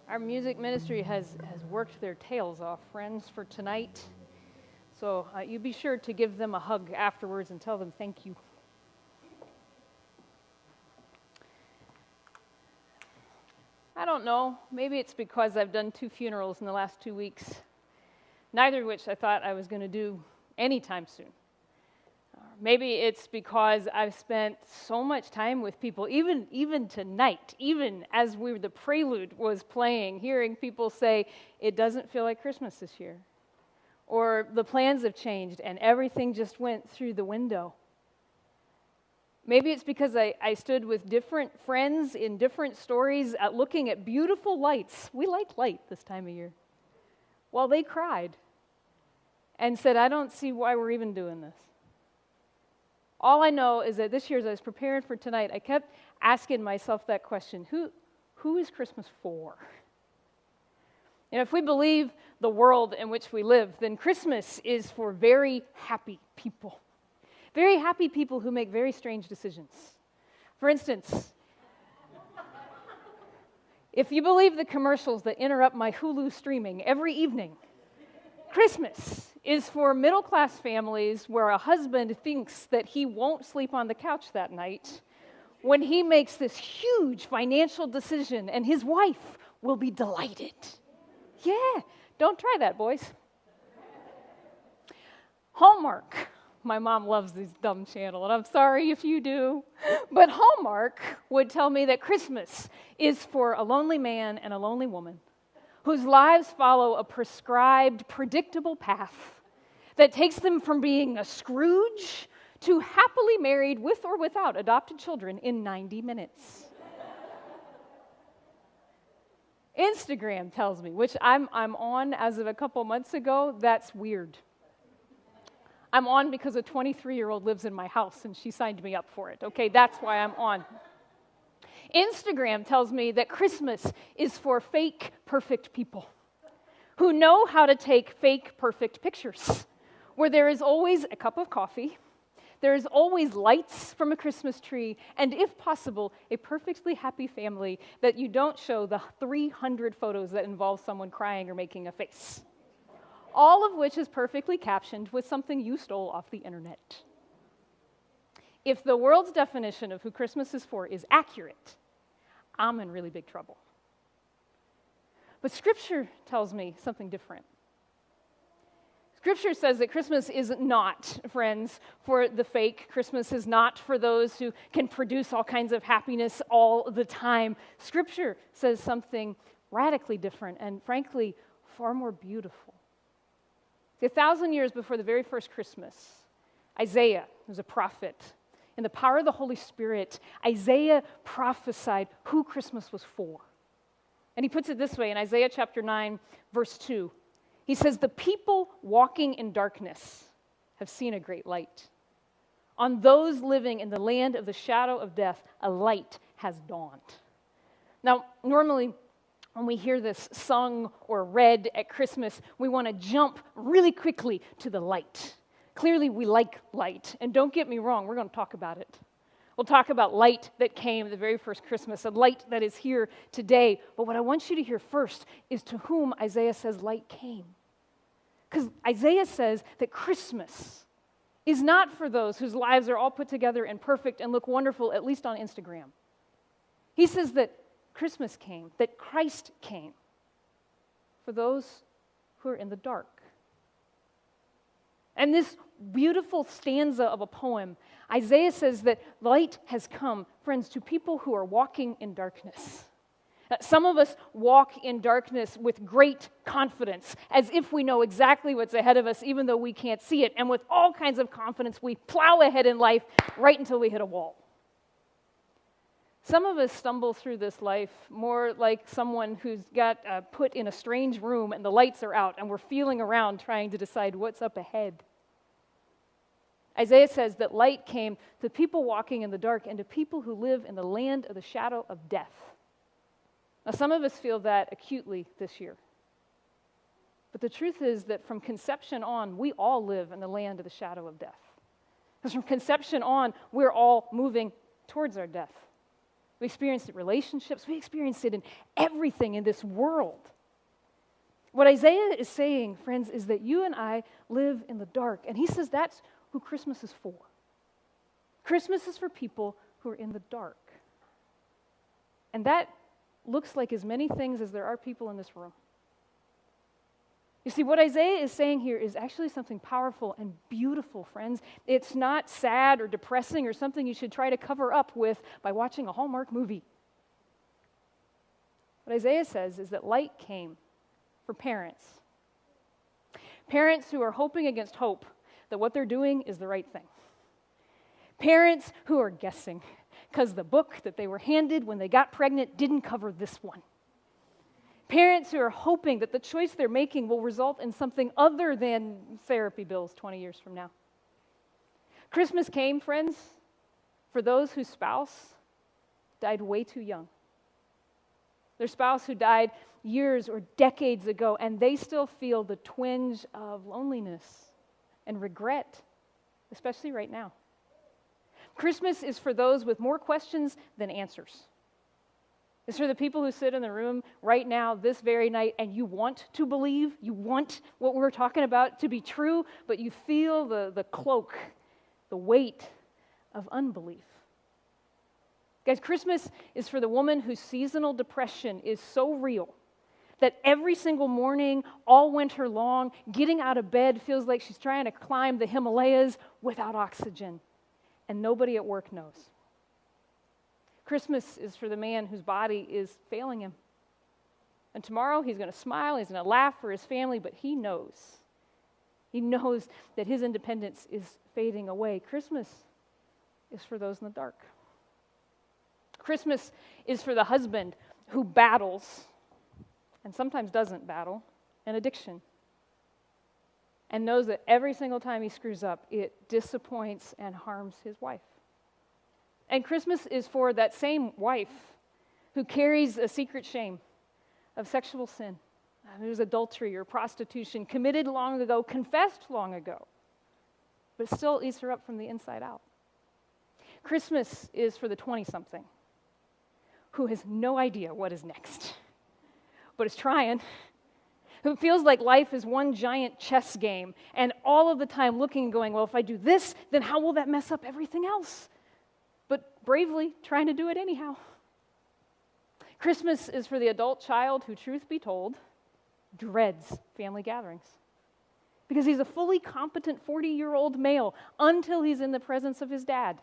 Our music ministry has worked their tails off, friends, for tonight. So you be sure to give them a hug afterwards and tell them thank you. I don't know. Maybe it's because I've done 2 funerals in the last 2 weeks, neither of which I thought I was going to do anytime soon. Maybe it's because I've spent so much time with people, even tonight, even as the prelude was playing, hearing people say, it doesn't feel like Christmas this year. Or the plans have changed and everything just went through the window. Maybe it's because I stood with different friends in different stories looking at beautiful lights. We like light this time of year. While they cried and said, I don't see why we're even doing this. All I know is that this year, as I was preparing for tonight, I kept asking myself that question, who is Christmas for? And if we believe the world in which we live, then Christmas is for very happy people. Very happy people who make very strange decisions. For instance, if you believe the commercials that interrupt my Hulu streaming every evening, Christmas is for middle-class families where a husband thinks that he won't sleep on the couch that night when he makes this huge financial decision and his wife will be delighted. Yeah, don't try that, boys. Hallmark. My mom loves this dumb channel, and I'm sorry if you do. But Hallmark would tell me that Christmas is for a lonely man and a lonely woman whose lives follow a prescribed, predictable path that takes them from being a Scrooge to happily married with or without adopted children in 90 minutes. Instagram tells me, which I'm on as of a couple months ago, that's weird. I'm on because a 23-year-old lives in my house and she signed me up for it. Okay, that's why I'm on. Instagram tells me that Christmas is for fake, perfect people who know how to take fake, perfect pictures, where there is always a cup of coffee, there is always lights from a Christmas tree, and if possible, a perfectly happy family that you don't show the 300 photos that involve someone crying or making a face. All of which is perfectly captioned with something you stole off the internet. If the world's definition of who Christmas is for is accurate, I'm in really big trouble. But Scripture tells me something different. Scripture says that Christmas is not, friends, for the fake. Christmas is not for those who can produce all kinds of happiness all the time. Scripture says something radically different and, frankly, far more beautiful. 1,000 years before the very first Christmas, Isaiah, who's a prophet, in the power of the Holy Spirit, Isaiah prophesied who Christmas was for. And he puts it this way in Isaiah chapter 9, verse 2. He says, the people walking in darkness have seen a great light. On those living in the land of the shadow of death, a light has dawned. Now, normally, when we hear this sung or read at Christmas, we want to jump really quickly to the light. Clearly, we like light. And don't get me wrong, we're going to talk about it. We'll talk about light that came the very first Christmas, a light that is here today. But what I want you to hear first is to whom Isaiah says light came. Because Isaiah says that Christmas is not for those whose lives are all put together and perfect and look wonderful, at least on Instagram. He says that Christmas came, that Christ came for those who are in the dark. And this beautiful stanza of a poem, Isaiah says that light has come, friends, to people who are walking in darkness. Some of us walk in darkness with great confidence, as if we know exactly what's ahead of us, even though we can't see it. And with all kinds of confidence, we plow ahead in life right until we hit a wall. Some of us stumble through this life more like someone who's got put in a strange room and the lights are out and we're feeling around trying to decide what's up ahead. Isaiah says that light came to people walking in the dark and to people who live in the land of the shadow of death. Now, some of us feel that acutely this year. But the truth is that from conception on, we all live in the land of the shadow of death. Because from conception on, we're all moving towards our death. We experienced it in relationships. We experienced it in everything in this world. What Isaiah is saying, friends, is that you and I live in the dark. And he says that's who Christmas is for. Christmas is for people who are in the dark. And that looks like as many things as there are people in this room. You see, what Isaiah is saying here is actually something powerful and beautiful, friends. It's not sad or depressing or something you should try to cover up with by watching a Hallmark movie. What Isaiah says is that light came for parents. Parents who are hoping against hope that what they're doing is the right thing. Parents who are guessing because the book that they were handed when they got pregnant didn't cover this one. Parents who are hoping that the choice they're making will result in something other than therapy bills 20 years from now. Christmas came, friends, for those whose spouse died way too young. Their spouse who died years or decades ago, and they still feel the twinge of loneliness and regret, especially right now. Christmas is for those with more questions than answers. It's for the people who sit in the room right now, this very night, and you want to believe, you want what we're talking about to be true, but you feel the cloak, the weight of unbelief. Guys, Christmas is for the woman whose seasonal depression is so real that every single morning, all winter long, getting out of bed feels like she's trying to climb the Himalayas without oxygen, and nobody at work knows. Christmas is for the man whose body is failing him. And tomorrow he's going to smile, he's going to laugh for his family, but he knows. He knows that his independence is fading away. Christmas is for those in the dark. Christmas is for the husband who battles, and sometimes doesn't battle, an addiction. And knows that every single time he screws up, it disappoints and harms his wife. And Christmas is for that same wife who carries a secret shame of sexual sin. There's adultery or prostitution committed long ago, confessed long ago, but still eats her up from the inside out. Christmas is for the 20-something who has no idea what is next, but is trying, who feels like life is one giant chess game, and all of the time looking and going, well, if I do this, then how will that mess up everything else? But bravely trying to do it anyhow. Christmas is for the adult child who, truth be told, dreads family gatherings. Because he's a fully competent 40-year-old male until he's in the presence of his dad.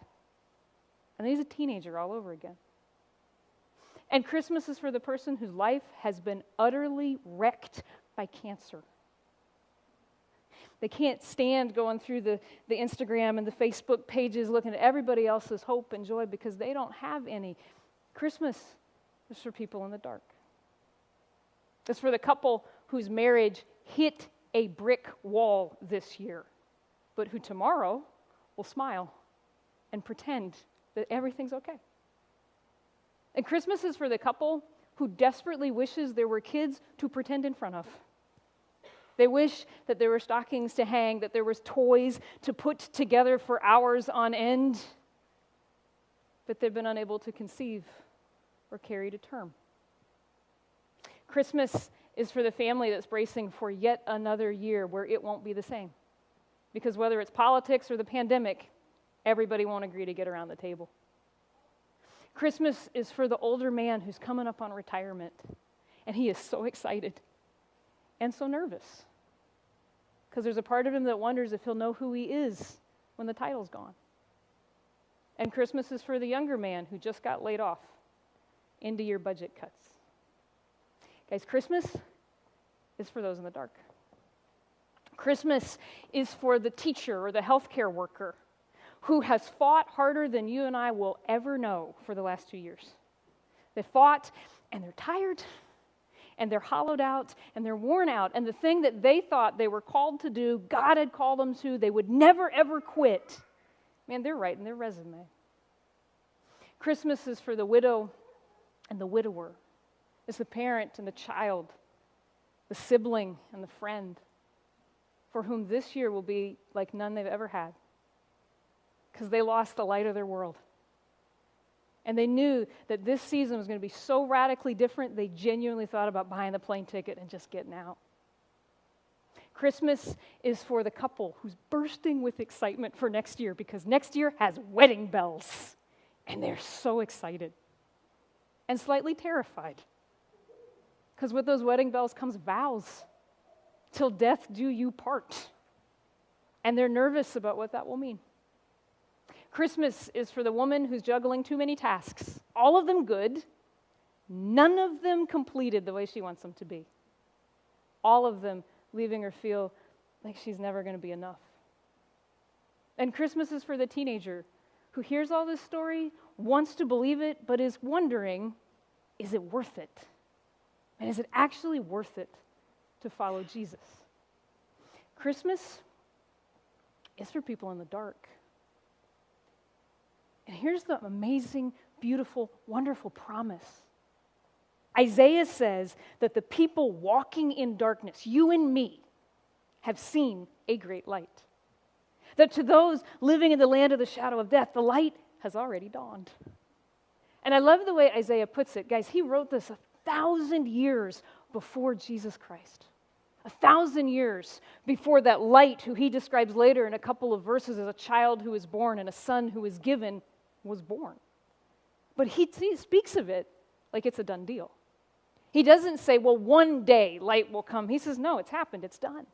And then he's a teenager all over again. And Christmas is for the person whose life has been utterly wrecked by cancer. They can't stand going through the Instagram and the Facebook pages looking at everybody else's hope and joy because they don't have any. Christmas is for people in the dark. It's for the couple whose marriage hit a brick wall this year, but who tomorrow will smile and pretend that everything's okay. And Christmas is for the couple who desperately wishes there were kids to pretend in front of. They wish that there were stockings to hang, that there was toys to put together for hours on end, but they've been unable to conceive or carry to term. Christmas is for the family that's bracing for yet another year where it won't be the same. Because whether it's politics or the pandemic, everybody won't agree to get around the table. Christmas is for the older man who's coming up on retirement, and he is so excited and so nervous because there's a part of him that wonders if he'll know who he is when the title's gone. And Christmas is for the younger man who just got laid off, end-of-year budget cuts. Guys, Christmas is for those in the dark. Christmas is for the teacher or the healthcare worker who has fought harder than you and I will ever know for the last 2 years. They fought, and they're tired, and they're hollowed out, and they're worn out, and the thing that they thought they were called to do, God had called them to, they would never, ever quit. Man, they're writing their resume. Christmas is for the widow and the widower. It's the parent and the child, the sibling and the friend, for whom this year will be like none they've ever had, because they lost the light of their world. And they knew that this season was going to be so radically different, they genuinely thought about buying the plane ticket and just getting out. Christmas is for the couple who's bursting with excitement for next year because next year has wedding bells. And they're so excited and slightly terrified. Because with those wedding bells comes vows. Till death do you part. And they're nervous about what that will mean. Christmas is for the woman who's juggling too many tasks. All of them good. None of them completed the way she wants them to be. All of them leaving her feel like she's never going to be enough. And Christmas is for the teenager who hears all this story, wants to believe it, but is wondering, is it worth it? And is it actually worth it to follow Jesus? Christmas is for people in the dark. And here's the amazing, beautiful, wonderful promise. Isaiah says that the people walking in darkness, you and me, have seen a great light. That to those living in the land of the shadow of death, the light has already dawned. And I love the way Isaiah puts it. Guys, he wrote this 1,000 years before Jesus Christ. 1,000 years before that light, who he describes later in a couple of verses as a child who was born and a son who was given, was born. But he speaks of it like it's a done deal. He doesn't say, well, one day light will come. He says, no, it's happened, it's done.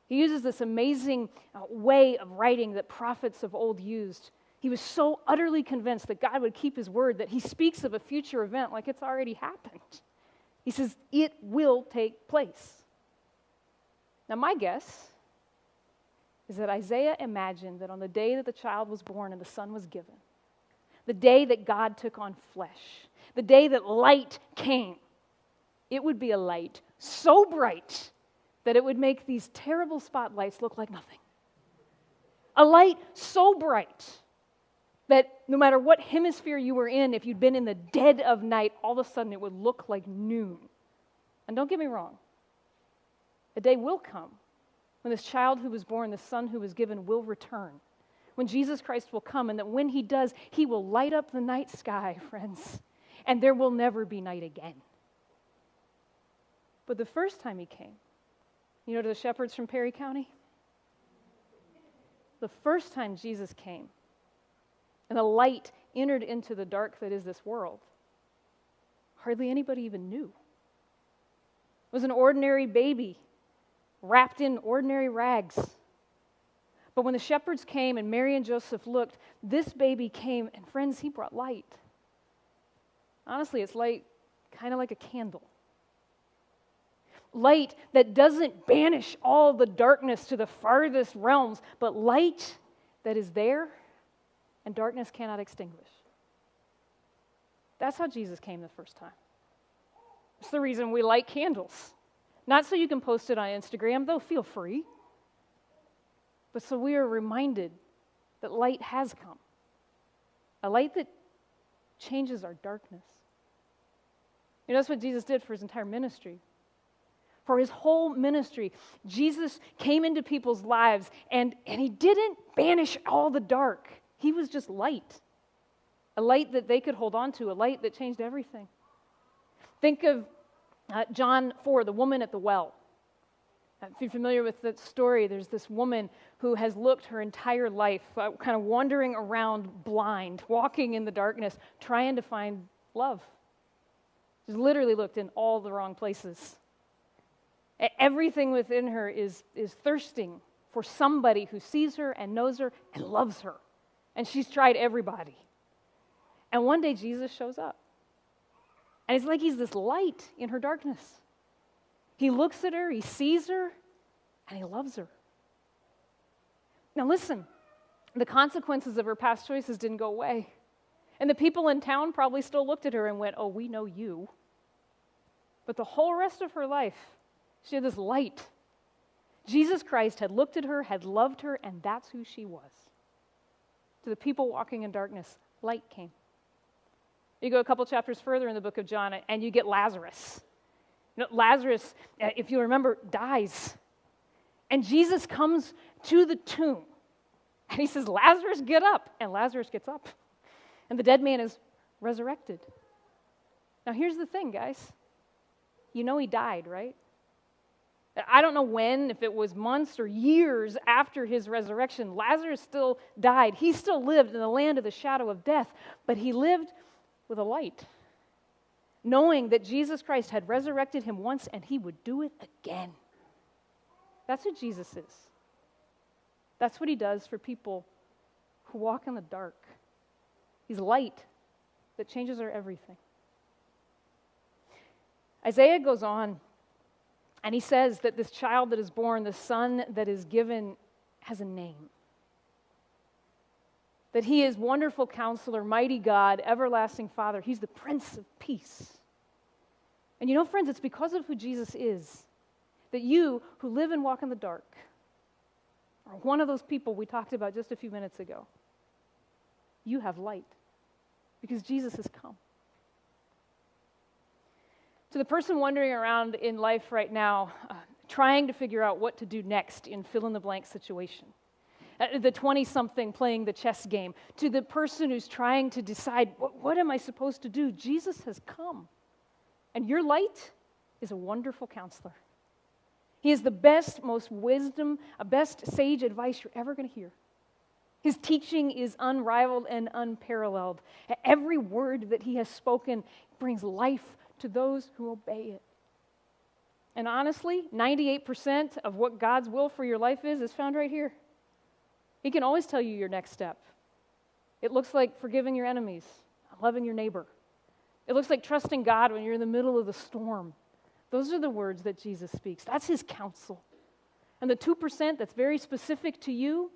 He uses this amazing way of writing that prophets of old used. He was so utterly convinced that God would keep his word that he speaks of a future event like it's already happened. He says, it will take place. Now, my guess is that Isaiah imagined that on the day that the child was born and the son was given, the day that God took on flesh, the day that light came, it would be a light so bright that it would make these terrible spotlights look like nothing. A light so bright that no matter what hemisphere you were in, if you'd been in the dead of night, all of a sudden it would look like noon. And don't get me wrong, a day will come when this child who was born, the son who was given, will return. When Jesus Christ will come, and that when he does, he will light up the night sky, friends, and there will never be night again. But the first time he came, you know, to the shepherds from Perry County? The first time Jesus came, and a light entered into the dark that is this world, hardly anybody even knew. It was an ordinary baby wrapped in ordinary rags. But when the shepherds came and Mary and Joseph looked, this baby came, and friends, he brought light. Honestly, it's light kind of like a candle. Light that doesn't banish all the darkness to the farthest realms, but light that is there and darkness cannot extinguish. That's how Jesus came the first time. It's the reason we light candles. Not so you can post it on Instagram, though feel free. But so we are reminded that light has come. A light that changes our darkness. You know, that's what Jesus did for his entire ministry. For his whole ministry, Jesus came into people's lives and he didn't banish all the dark. He was just light. A light that they could hold on to, a light that changed everything. Think of John 4, the woman at the well. If you're familiar with that story, there's this woman who has looked her entire life, kind of wandering around blind, walking in the darkness, trying to find love. She's literally looked in all the wrong places. Everything within her is thirsting for somebody who sees her and knows her and loves her. And she's tried everybody. And one day Jesus shows up. And it's like he's this light in her darkness. He looks at her, he sees her, and he loves her. Now listen, the consequences of her past choices didn't go away. And the people in town probably still looked at her and went, oh, we know you. But the whole rest of her life, she had this light. Jesus Christ had looked at her, had loved her, and that's who she was. To the people walking in darkness, light came. You go a couple chapters further in the book of John, and you get Lazarus. You know, Lazarus, if you remember, dies. And Jesus comes to the tomb, and he says, Lazarus, get up. And Lazarus gets up. And the dead man is resurrected. Now here's the thing, guys. You know he died, right? I don't know when, if it was months or years after his resurrection. Lazarus still died. He still lived in the land of the shadow of death, but he lived with a light, knowing that Jesus Christ had resurrected him once and he would do it again. That's who Jesus is. That's what he does for people who walk in the dark. He's light that changes our everything. Isaiah goes on, and he says that this child that is born, the son that is given, has a name. That he is wonderful counselor, mighty God, everlasting Father. He's the Prince of Peace. And you know, friends, it's because of who Jesus is that you who live and walk in the dark are one of those people we talked about just a few minutes ago. You have light because Jesus has come. To the person wandering around in life right now, trying to figure out what to do next in fill-in-the-blank situation, the 20-something playing the chess game, to the person who's trying to decide, what am I supposed to do? Jesus has come. And your light is a wonderful counselor. He is the best, most wisdom, best sage advice you're ever going to hear. His teaching is unrivaled and unparalleled. Every word that he has spoken brings life to those who obey it. And honestly, 98% of what God's will for your life is found right here. He can always tell you your next step. It looks like forgiving your enemies, loving your neighbor. It looks like trusting God when you're in the middle of the storm. Those are the words that Jesus speaks. That's his counsel. And the 2% that's very specific to you,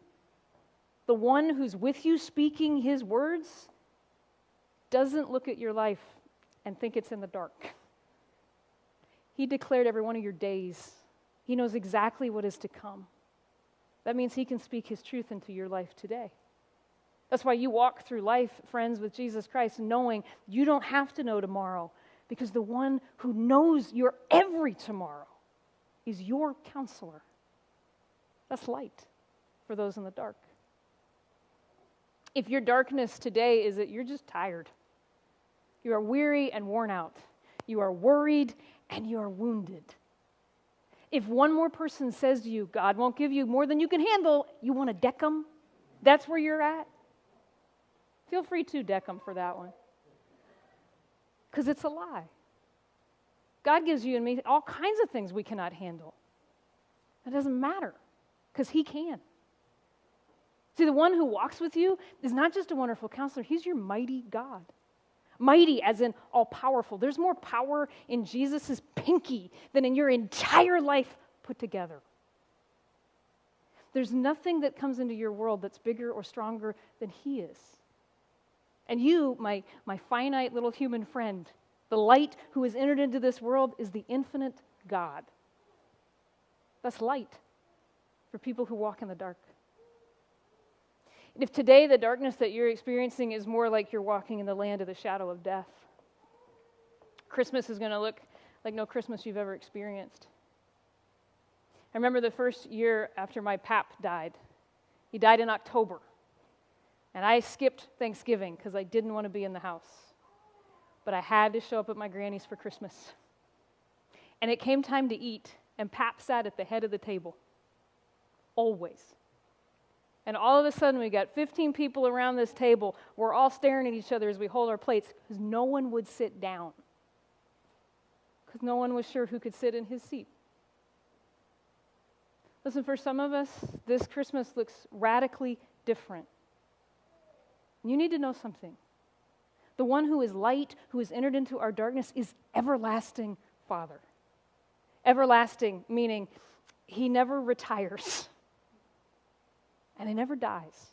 the one who's with you speaking his words, doesn't look at your life and think it's in the dark. He declared every one of your days. He knows exactly what is to come. That means he can speak his truth into your life today. That's why you walk through life, friends, with Jesus Christ, knowing you don't have to know tomorrow, because the one who knows your every tomorrow is your counselor. That's light for those in the dark. If your darkness today is that you're just tired, you are weary and worn out, you are worried and you are wounded. If one more person says to you, God won't give you more than you can handle, you want to deck them, that's where you're at, feel free to deck them for that one. Because it's a lie. God gives you and me all kinds of things we cannot handle. That doesn't matter, because he can. See, the one who walks with you is not just a wonderful counselor, he's your mighty God. Mighty as in all-powerful. There's more power in Jesus' pinky than in your entire life put together. There's nothing that comes into your world that's bigger or stronger than he is. And you, my finite little human friend, the light who has entered into this world is the infinite God. That's light for people who walk in the dark. And if today the darkness that you're experiencing is more like you're walking in the land of the shadow of death, Christmas is going to look like no Christmas you've ever experienced. I remember the first year after my pap died. He died in October. And I skipped Thanksgiving because I didn't want to be in the house. But I had to show up at my granny's for Christmas. And it came time to eat, and Pap sat at the head of the table. Always. And all of a sudden, we got 15 people around this table. We're all staring at each other as we hold our plates because no one would sit down. Because no one was sure who could sit in his seat. Listen, for some of us, this Christmas looks radically different. You need to know something. The one who is light, who has entered into our darkness, is everlasting Father. Everlasting, meaning he never retires. And he never dies.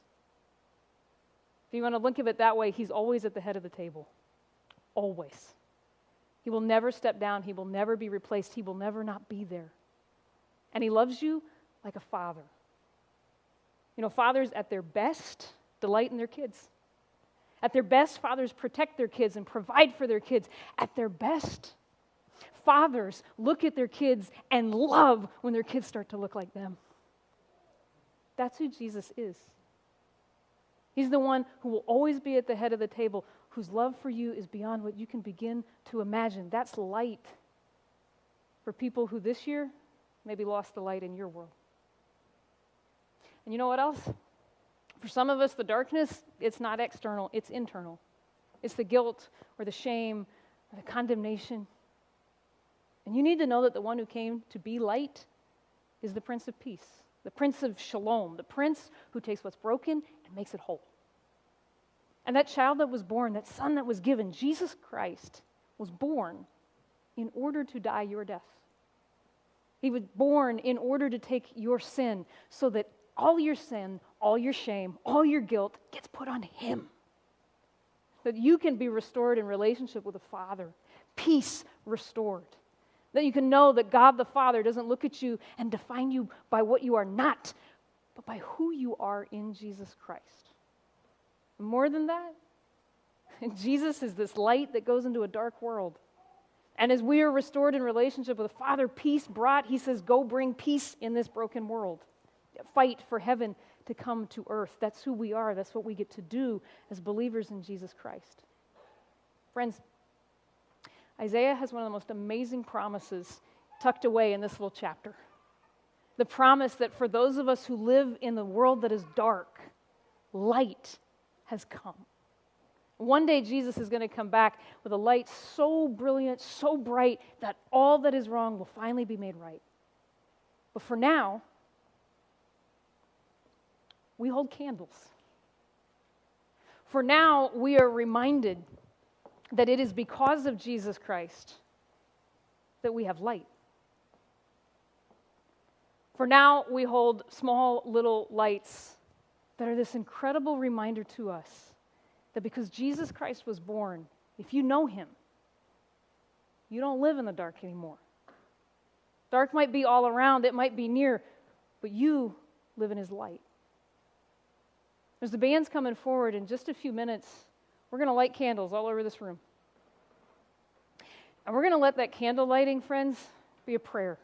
If you want to look at it that way, he's always at the head of the table. Always. He will never step down. He will never be replaced. He will never not be there. And he loves you like a father. You know, fathers at their best delight in their kids. At their best, fathers protect their kids and provide for their kids. At their best, fathers look at their kids and love when their kids start to look like them. That's who Jesus is. He's the one who will always be at the head of the table, whose love for you is beyond what you can begin to imagine. That's light for people who this year maybe lost the light in your world. And you know what else? For some of us, the darkness, it's not external, it's internal. It's the guilt or the shame or the condemnation. And you need to know that the one who came to be light is the Prince of Peace, the Prince of Shalom, the Prince who takes what's broken and makes it whole. And that child that was born, that son that was given, Jesus Christ, was born in order to die your death. He was born in order to take your sin so that all your sin, all your shame, all your guilt gets put on him. That you can be restored in relationship with the Father, peace restored. That you can know that God the Father doesn't look at you and define you by what you are not, but by who you are in Jesus Christ. More than that, Jesus is this light that goes into a dark world. And as we are restored in relationship with the Father, peace brought, he says, go bring peace in this broken world. Fight for heaven to come to earth. That's who we are. That's what we get to do as believers in Jesus Christ. Friends, Isaiah has one of the most amazing promises tucked away in this little chapter. The promise that for those of us who live in the world that is dark, light has come. One day Jesus is going to come back with a light so brilliant, so bright, that all that is wrong will finally be made right. But for now, we hold candles. For now, we are reminded that it is because of Jesus Christ that we have light. For now, we hold small little lights that are this incredible reminder to us that because Jesus Christ was born, if you know him, you don't live in the dark anymore. Dark might be all around, it might be near, but you live in his light. As the band's coming forward in just a few minutes, we're going to light candles all over this room. And we're going to let that candle lighting, friends, be a prayer.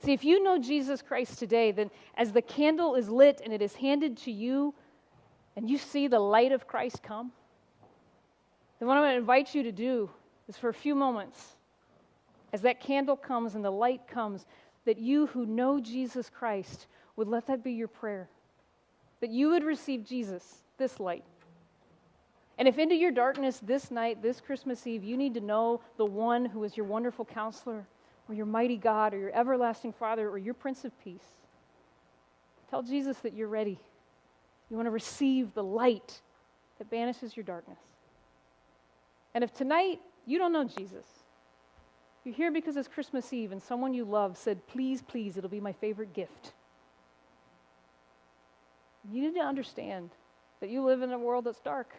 See, if you know Jesus Christ today, then as the candle is lit and it is handed to you, and you see the light of Christ come, then what I'm going to invite you to do is for a few moments, as that candle comes and the light comes, that you who know Jesus Christ would let that be your prayer. That you would receive Jesus, this light. And if into your darkness this night, this Christmas Eve, you need to know the one who is your wonderful counselor, or your mighty God, or your everlasting Father, or your Prince of Peace, tell Jesus that you're ready. You want to receive the light that banishes your darkness. And if tonight you don't know Jesus, you're here because it's Christmas Eve and someone you love said, please, please, it'll be my favorite gift. You need to understand that you live in a world that's dark.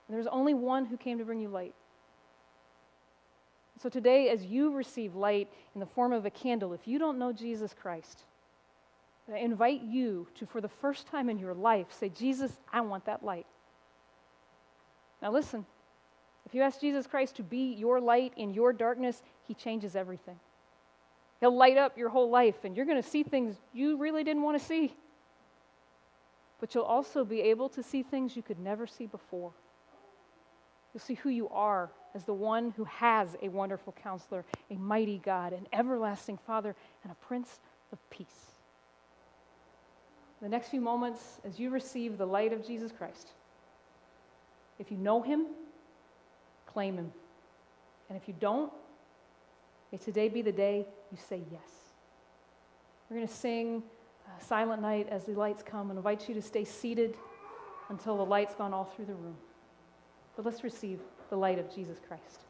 And there's only one who came to bring you light. So today, as you receive light in the form of a candle, if you don't know Jesus Christ, I invite you to, for the first time in your life, say, Jesus, I want that light. Now listen, if you ask Jesus Christ to be your light in your darkness, he changes everything. He'll light up your whole life, and you're going to see things you really didn't want to see. But you'll also be able to see things you could never see before. You'll see who you are as the one who has a wonderful counselor, a mighty God, an everlasting Father, and a Prince of Peace. The next few moments, as you receive the light of Jesus Christ, if you know him, claim him. And if you don't, may today be the day you say yes. We're going to sing Silent Night as the lights come and invite you to stay seated until the light's gone all through the room. But let's receive the light of Jesus Christ.